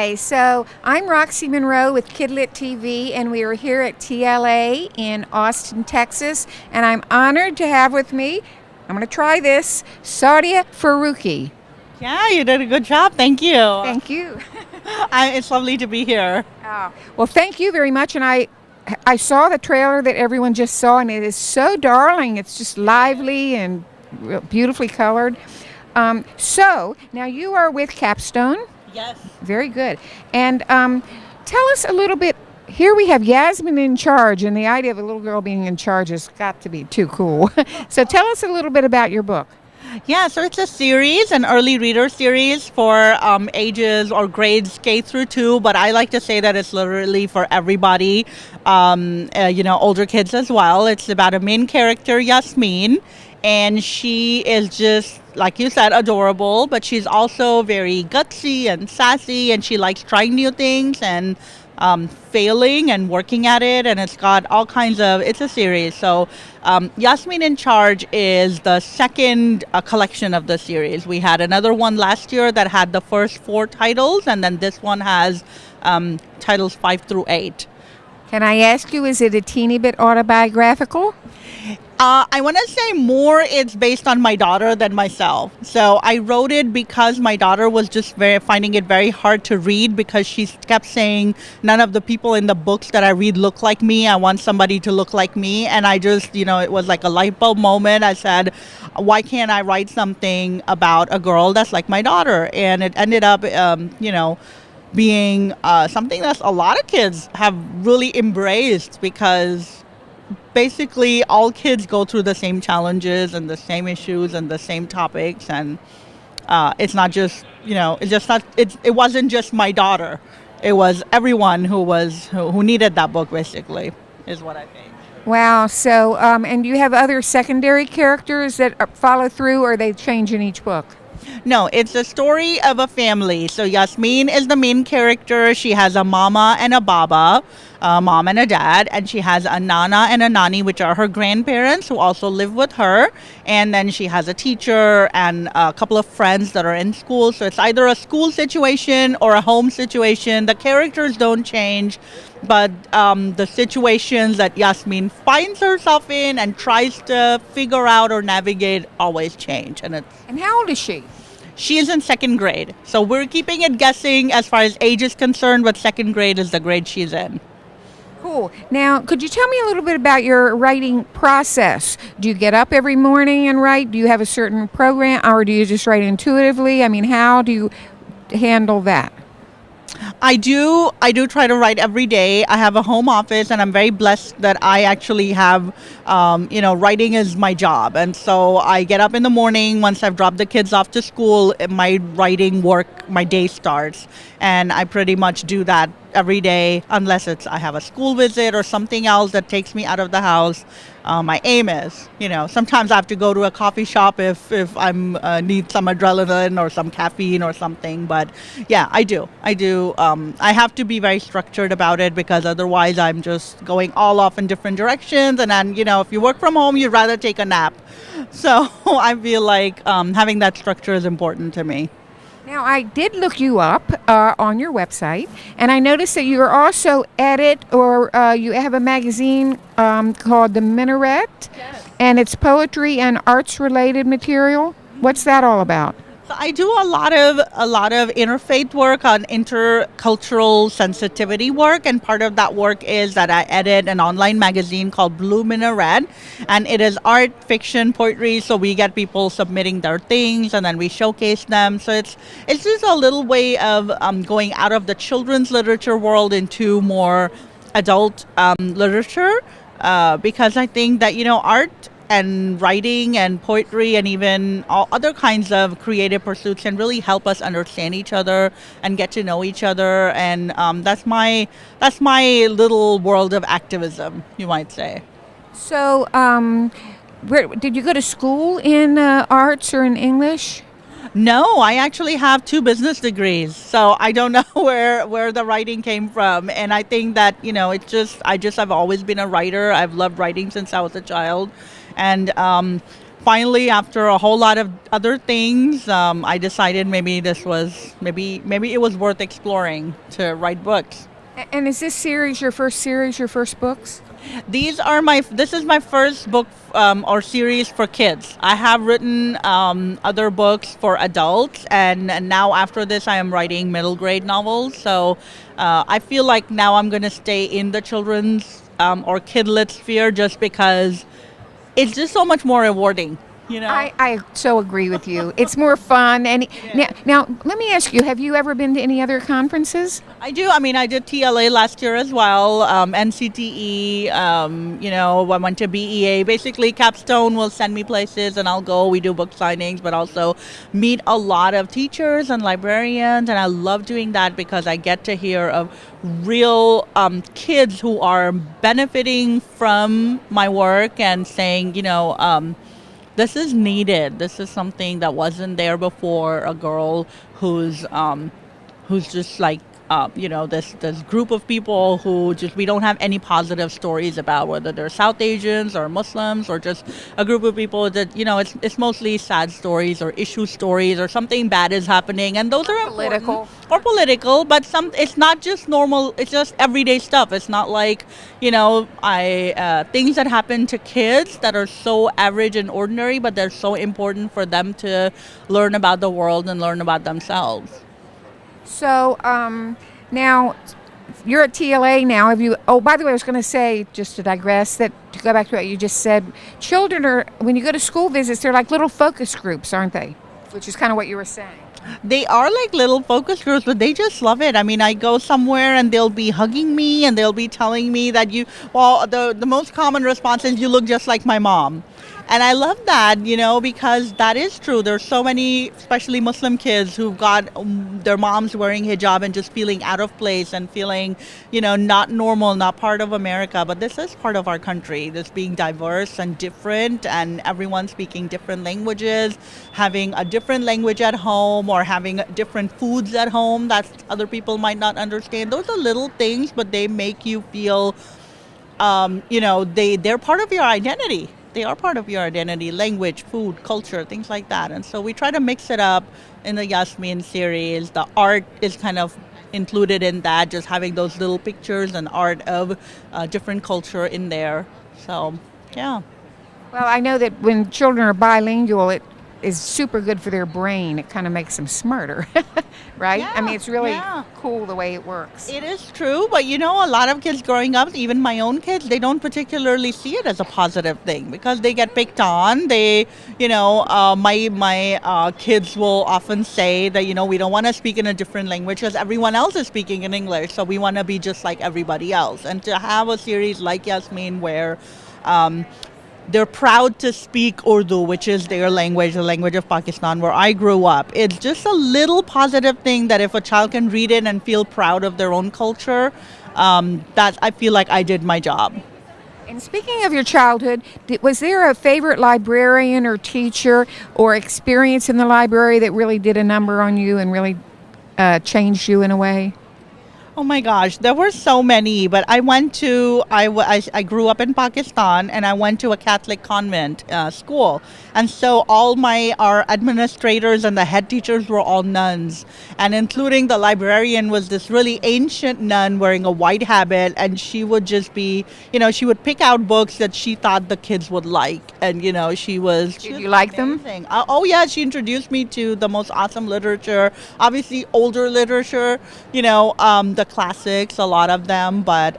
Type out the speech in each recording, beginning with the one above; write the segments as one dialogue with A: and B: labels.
A: Hi, so I'm Roxy Monroe with KidLit TV, and we are here at TLA in Austin, Texas, and I'm honored to have with me, I'm going to try this, Saadia Faruqi.
B: Yeah, you did a good job. Thank you.
A: Thank you.
B: It's lovely to be here.
A: Well, thank you very much, and I saw the trailer that everyone just saw, and it is so darling. It's just lively and beautifully colored. So, now you are with CAPSTONE.
B: Yes.
A: Very good. And tell us a little bit. Here we have Yasmin in charge, and the idea of a little girl being in charge has got to be too cool. So tell us a little bit about your book.
B: Yeah, so it's a series, an early reader series for ages or grades K through 2, but I like to say that it's literally for everybody, older kids as well. It's about a main character, Yasmin, and she is just, like you said, adorable, but she's also very gutsy and sassy, and she likes trying new things and failing and working at it, and it's got all kinds of, it's a series. So Yasmin in Charge is the second collection of the series. We had another one last year that had the first 4 titles, and then this one has titles 5 through 8.
A: Can I ask you, is it a teeny bit autobiographical?
B: I want to say more it's based on my daughter than myself. So I wrote it because my daughter was just finding it very hard to read, because she kept saying, none of the people in the books that I read look like me. I want somebody to look like me. And I just, it was like a light bulb moment. I said, why can't I write something about a girl that's like my daughter? And it ended up, being something that a lot of kids have really embraced, because basically all kids go through the same challenges and the same issues and the same topics, and it's not just it wasn't just my daughter, it was everyone who needed that book, basically, is what I think.
A: Wow. So and do you have other secondary characters that follow through, or they change in each book?
B: No, it's the story of a family. So Yasmin is the main character. She has a mama and a baba, a mom and a dad, and she has a nana and a nani, which are her grandparents who also live with her. And then she has a teacher and a couple of friends that are in school. So it's either a school situation or a home situation. The characters don't change, but the situations that Yasmin finds herself in and tries to figure out or navigate always change.
A: And how old is she?
B: She is in 2nd grade. So we're keeping it guessing as far as age is concerned, but 2nd grade is the grade she's in.
A: Cool. Now, could you tell me a little bit about your writing process? Do you get up every morning and write? Do you have a certain program, or do you just write intuitively? I mean, how do you handle that?
B: I do try to write every day. I have a home office, and I'm very blessed that I actually have, writing is my job. And so I get up in the morning. Once I've dropped the kids off to school, my writing work, my day starts. And I pretty much do that every day, unless I have a school visit or something else that takes me out of the house. My aim is, sometimes I have to go to a coffee shop if I'm need some adrenaline or some caffeine or something. But yeah, I do. I have to be very structured about it, because otherwise I'm just going all off in different directions. And then, if you work from home, you'd rather take a nap. So I feel like having that structure is important to me.
A: Now, I did look you up on your website, and I noticed that you are also edit, or you have a magazine called the Minaret,
B: Yes.
A: and it's poetry and arts-related material. What's that all about?
B: So I do a lot of interfaith work on intercultural sensitivity work, and part of that work is that I edit an online magazine called Blue Minaret, and it is art, fiction, poetry. So we get people submitting their things, and then we showcase them. So it's just a little way of going out of the children's literature world into more adult literature, because I think that art and writing and poetry and even all other kinds of creative pursuits can really help us understand each other and get to know each other. And that's my little world of activism, you might say.
A: So, where did you go to school in arts or in English?
B: No, I actually have 2 business degrees, so I don't know where the writing came from. And I think that I've always been a writer. I've loved writing since I was a child. And finally, after a whole lot of other things, I decided maybe it was worth exploring to write books.
A: And is this series, your first books?
B: This is my first book or series for kids. I have written other books for adults, and now after this, I am writing middle grade novels. So I feel like now I'm going to stay in the children's or KidLit sphere just because it's just so much more rewarding. You know.
A: I so agree with you. It's more fun. And now, let me ask you: have you ever been to any other conferences?
B: I do. I mean, I did TLA last year as well, NCTE, I went to BEA. Basically, Capstone will send me places and I'll go. We do book signings, but also meet a lot of teachers and librarians. And I love doing that because I get to hear of real kids who are benefiting from my work and saying, this is needed. This is something that wasn't there before. A girl who's just like this group of people who just we don't have any positive stories about, whether they're South Asians or Muslims or just a group of people that it's mostly sad stories or issue stories or something bad is happening, and those are
A: Political.
B: political, but it's not just normal. It's just everyday stuff. It's not like things that happen to kids that are so average and ordinary, but they're so important for them to learn about the world and learn about themselves.
A: So now you're at TLA now. Have you? Oh, by the way, I was going to say, just to digress, that to go back to what you just said, children are, when you go to school visits, they're like little focus groups, aren't they? Which is kind of what you were saying.
B: They are like little focus groups, but they just love it. I mean, I go somewhere and they'll be hugging me and they'll be telling me that the most common response is, you look just like my mom. And I love that, because that is true. There's so many, especially Muslim kids, who've got their moms wearing hijab and just feeling out of place and feeling, not normal, not part of America. But this is part of our country, this being diverse and different, and everyone speaking different languages, having a different language at home or having different foods at home that other people might not understand. Those are little things, but they make you feel, they're part of your identity. They are part of your identity, language, food, culture, things like that. And so we try to mix it up in the Yasmin series. The art is kind of included in that, just having those little pictures and art of different culture in there. So, yeah.
A: Well, I know that when children are bilingual, it is super good for their brain. It kind of makes them smarter, right?
B: Yeah,
A: I mean, it's really
B: yeah.
A: cool the way it works.
B: It is true, but a lot of kids growing up, even my own kids, they don't particularly see it as a positive thing because they get picked on. They, my kids will often say that, we don't want to speak in a different language because everyone else is speaking in English, so we want to be just like everybody else. And to have a series like Yasmin where they're proud to speak Urdu, which is their language, the language of Pakistan, where I grew up. It's just a little positive thing that if a child can read it and feel proud of their own culture, that I feel like I did my job.
A: And speaking of your childhood, was there a favorite librarian or teacher or experience in the library that really did a number on you and really changed you in a way?
B: Oh my gosh, there were so many, but I grew up in Pakistan and I went to a Catholic convent school. And so our administrators and the head teachers were all nuns. And including the librarian was this really ancient nun wearing a white habit. And she would just be, she would pick out books that she thought the kids would like. And, she was...
A: Did you like
B: amazing. Oh yeah, she introduced me to the most awesome literature, obviously older literature, the classics, a lot of them, but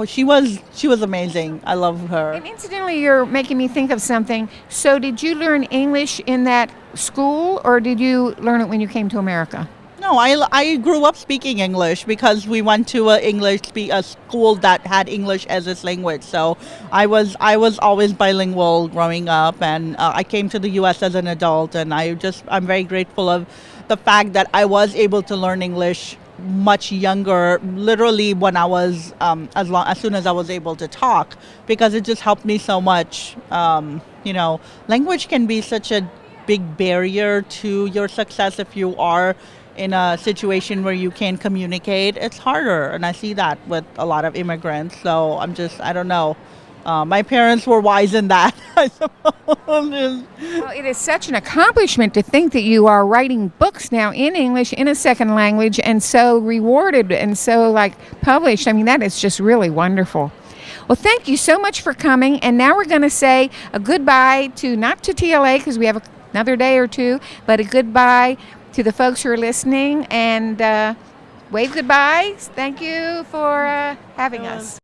B: she was amazing. I love her.
A: And incidentally, you're making me think of something. So did you learn English in that school, or did you learn it when you came to America?
B: No, I grew up speaking English because we went to a school that had English as its language. So I was always bilingual growing up, and I came to the U.S. as an adult, and I'm very grateful of the fact that I was able to learn English much younger, literally when I was as soon as I was able to talk, because it just helped me so much. Language can be such a big barrier to your success if you are in a situation where you can't communicate. It's harder, and I see that with a lot of immigrants. So I don't know. my parents were wise in that, I suppose.
A: Well, it is such an accomplishment to think that you are writing books now in English in a second language and so rewarded and so like published. I mean, that is just really wonderful. Well, thank you so much for coming. And now we're going to say a goodbye to, not to TLA because we have another day or two, but a goodbye to the folks who are listening, and wave goodbyes. Thank you for having us.